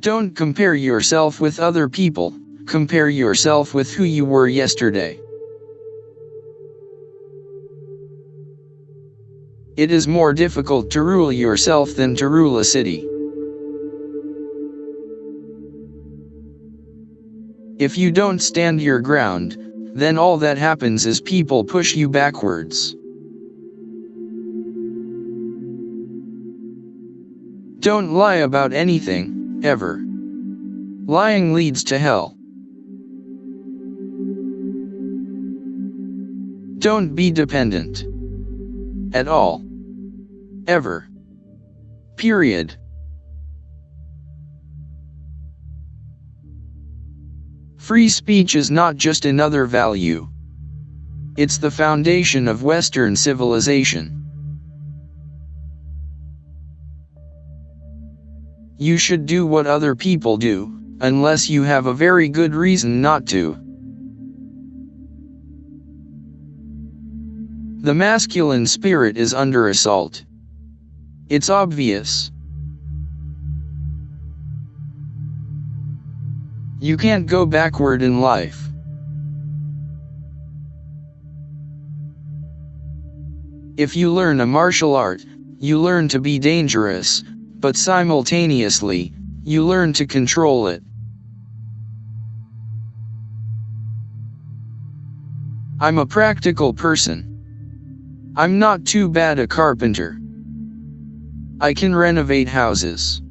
Don't compare yourself with other people, compare yourself with who you were yesterday. It is more difficult to rule yourself than to rule a city. If you don't stand your ground, then all that happens is people push you backwards. Don't lie about anything, ever. Lying leads to hell. Don't be dependent. At all. Ever. Period. Free speech is not just another value. It's the foundation of Western civilization. You should do what other people do, unless you have a very good reason not to. The masculine spirit is under assault. It's obvious. You can't go backward in life. If you learn a martial art, you learn to be dangerous, but simultaneously, you learn to control it. I'm a practical person. I'm not too bad a carpenter. I can renovate houses.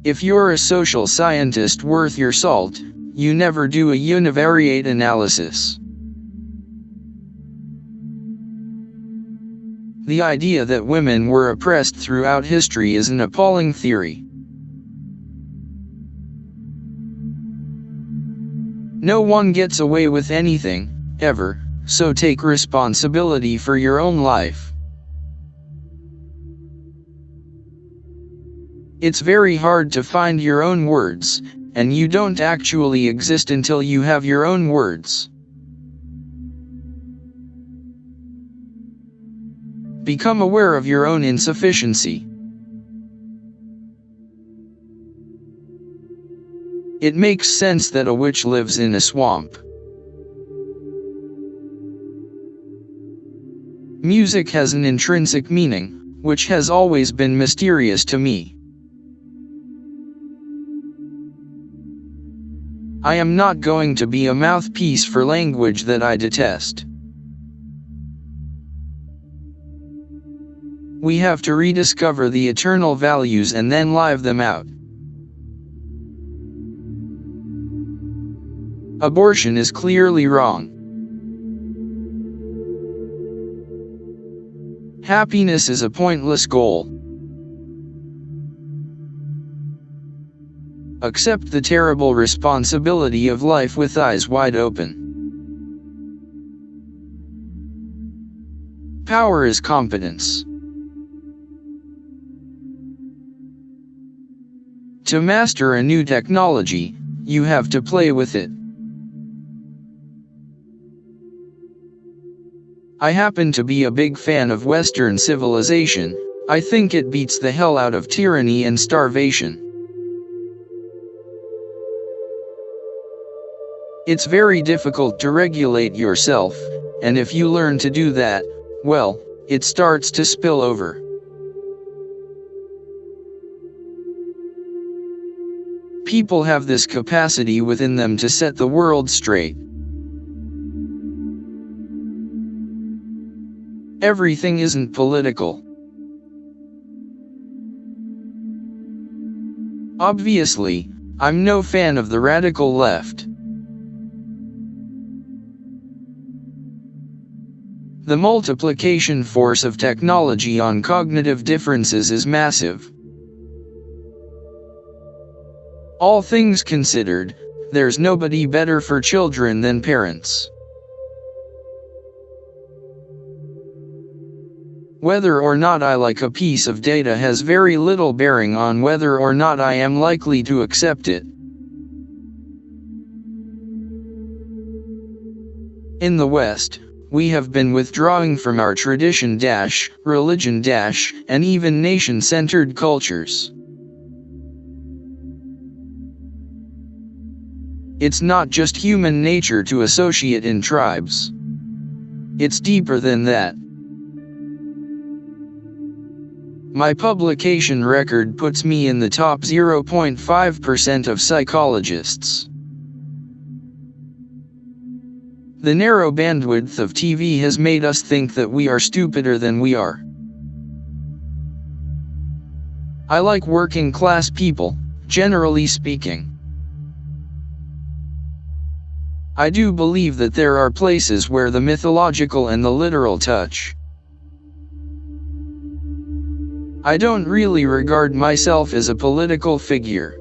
If you're a social scientist worth your salt, you never do a univariate analysis. The idea that women were oppressed throughout history is an appalling theory. No one gets away with anything, ever, so take responsibility for your own life. It's very hard to find your own words, and you don't actually exist until you have your own words. Become aware of your own insufficiency. It makes sense that a witch lives in a swamp. Music has an intrinsic meaning, which has always been mysterious to me. I am not going to be a mouthpiece for language that I detest. We have to rediscover the eternal values and then live them out. Abortion is clearly wrong. Happiness is a pointless goal. Accept the terrible responsibility of life with eyes wide open. Power is competence. To master a new technology, you have to play with it. I happen to be a big fan of Western civilization. I think it beats the hell out of tyranny and starvation. It's very difficult to regulate yourself, and if you learn to do that, well, it starts to spill over. People have this capacity within them to set the world straight. Everything isn't political. Obviously, I'm no fan of the radical left. The multiplication force of technology on cognitive differences is massive. All things considered, there's nobody better for children than parents. Whether or not I like a piece of data has very little bearing on whether or not I am likely to accept it. In the West, we have been withdrawing from our tradition, religion, and even nation-centered cultures. It's not just human nature to associate in tribes. It's deeper than that. My publication record puts me in the top 0.5% of psychologists. The narrow bandwidth of TV has made us think that we are stupider than we are. I like working class people, generally speaking. I do believe that there are places where the mythological and the literal touch. I don't really regard myself as a political figure.